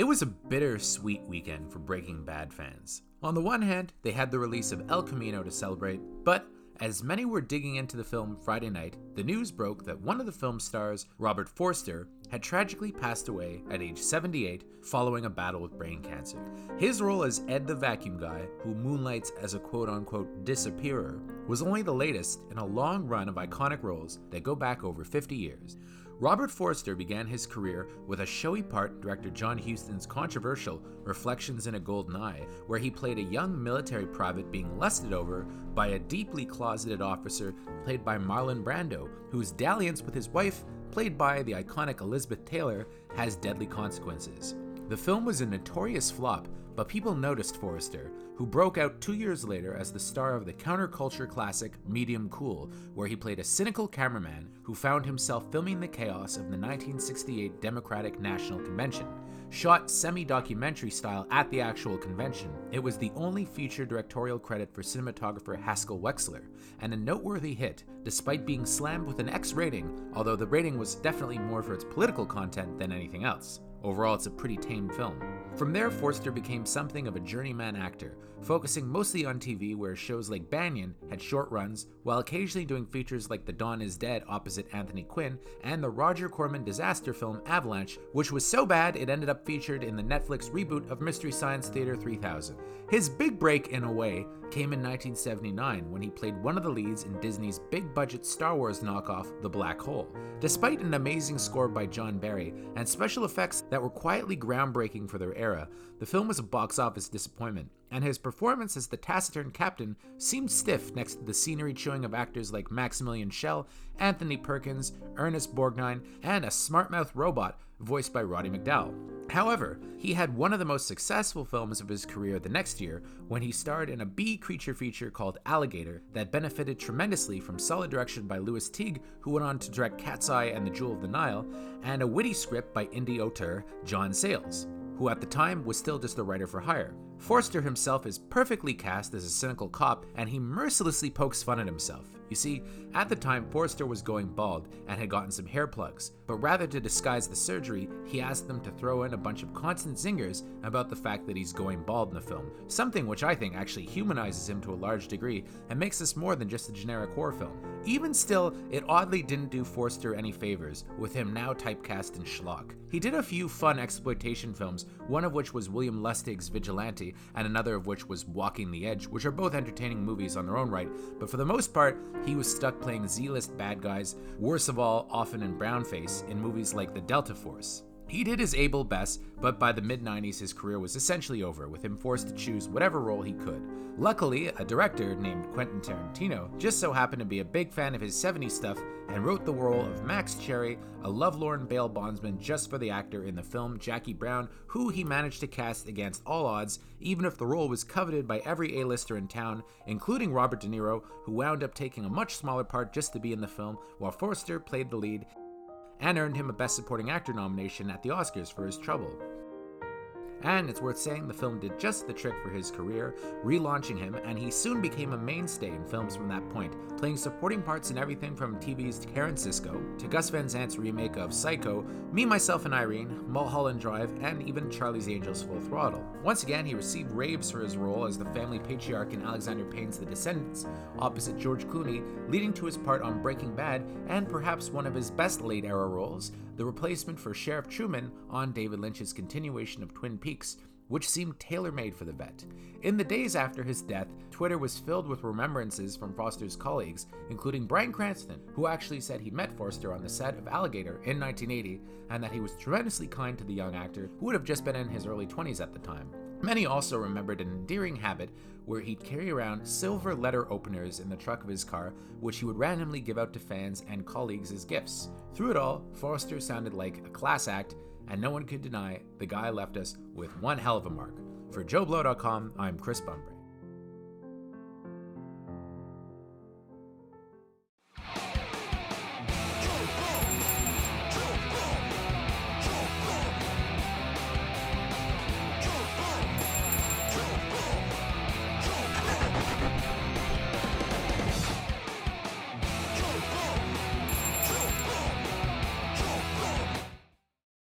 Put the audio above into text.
It was a bittersweet weekend for Breaking Bad fans. On the one hand, they had the release of El Camino to celebrate, but as many were digging into the film Friday night, the news broke that one of the film's stars, Robert Forster, had tragically passed away at age 78 following a battle with brain cancer. His role as Ed the Vacuum Guy, who moonlights as a quote-unquote disappearer, was only the latest in a long run of iconic roles that go back over 50 years. Robert Forster began his career with a showy part in director John Huston's controversial Reflections in a Golden Eye, where he played a young military private being lusted over by a deeply closeted officer played by Marlon Brando, whose dalliance with his wife, played by the iconic Elizabeth Taylor, has deadly consequences. The film was a notorious flop, but people noticed Forster, who broke out 2 years later as the star of the counterculture classic Medium Cool, where he played a cynical cameraman who found himself filming the chaos of the 1968 Democratic National Convention. Shot semi-documentary style at the actual convention, it was the only feature directorial credit for cinematographer Haskell Wexler, and a noteworthy hit, despite being slammed with an X rating, although the rating was definitely more for its political content than anything else. Overall, it's a pretty tame film. From there, Forster became something of a journeyman actor, focusing mostly on TV where shows like Banyan had short runs, while occasionally doing features like The Dawn is Dead opposite Anthony Quinn, and the Roger Corman disaster film Avalanche, which was so bad it ended up featured in the Netflix reboot of Mystery Science Theater 3000. His big break, in a way, came in 1979 when he played one of the leads in Disney's big-budget Star Wars knockoff, The Black Hole. Despite an amazing score by John Barry and special effects that were quietly groundbreaking for their era, the film was a box office disappointment, and his performance as the taciturn captain seemed stiff next to the scenery-chewing of actors like Maximilian Schell, Anthony Perkins, Ernest Borgnine, and a smart-mouthed robot voiced by Roddy McDowall. However, he had one of the most successful films of his career the next year when he starred in a B creature feature called Alligator that benefited tremendously from solid direction by Louis Teague, who went on to direct Cat's Eye and The Jewel of the Nile, and a witty script by indie auteur John Sayles, who at the time was still just a writer for hire. Forster himself is perfectly cast as a cynical cop, and he mercilessly pokes fun at himself. You see, at the time, Forster was going bald and had gotten some hair plugs, but rather to disguise the surgery, he asked them to throw in a bunch of constant zingers about the fact that he's going bald in the film, something which I think actually humanizes him to a large degree and makes this more than just a generic horror film. Even still, it oddly didn't do Forster any favors, with him now typecast in schlock. He did a few fun exploitation films, one of which was William Lustig's Vigilante, and another of which was Walking the Edge, which are both entertaining movies on their own right, but for the most part, he was stuck playing Z-list bad guys, worst of all, often in brownface, in movies like The Delta Force. He did his able best, but by the mid-90s his career was essentially over, with him forced to choose whatever role he could. Luckily, a director named Quentin Tarantino just so happened to be a big fan of his 70s stuff and wrote the role of Max Cherry, a lovelorn bail bondsman, just for the actor in the film Jackie Brown, who he managed to cast against all odds, even if the role was coveted by every A-lister in town, including Robert De Niro, who wound up taking a much smaller part just to be in the film, while Forster played the lead, and earned him a Best Supporting Actor nomination at the Oscars for his trouble. And it's worth saying the film did just the trick for his career, relaunching him, and he soon became a mainstay in films from that point, playing supporting parts in everything from TV's Karen Sisco to Gus Van Sant's remake of Psycho, Me, Myself and Irene, Mulholland Drive, and even Charlie's Angels Full Throttle. Once again, he received raves for his role as the family patriarch in Alexander Payne's The Descendants, opposite George Clooney, leading to his part on Breaking Bad, and perhaps one of his best late-era roles, the replacement for Sheriff Truman on David Lynch's continuation of Twin Peaks, which seemed tailor-made for the vet. In the days after his death, Twitter was filled with remembrances from Forster's colleagues, including Bryan Cranston, who actually said he met Forster on the set of Alligator in 1980, and that he was tremendously kind to the young actor, who would have just been in his early 20s at the time. Many also remembered an endearing habit where he'd carry around silver letter openers in the trunk of his car, which he would randomly give out to fans and colleagues as gifts. Through it all, Forster sounded like a class act, and no one could deny the guy left us with one hell of a mark. For JoBlo.com, I'm Chris Bumbrey.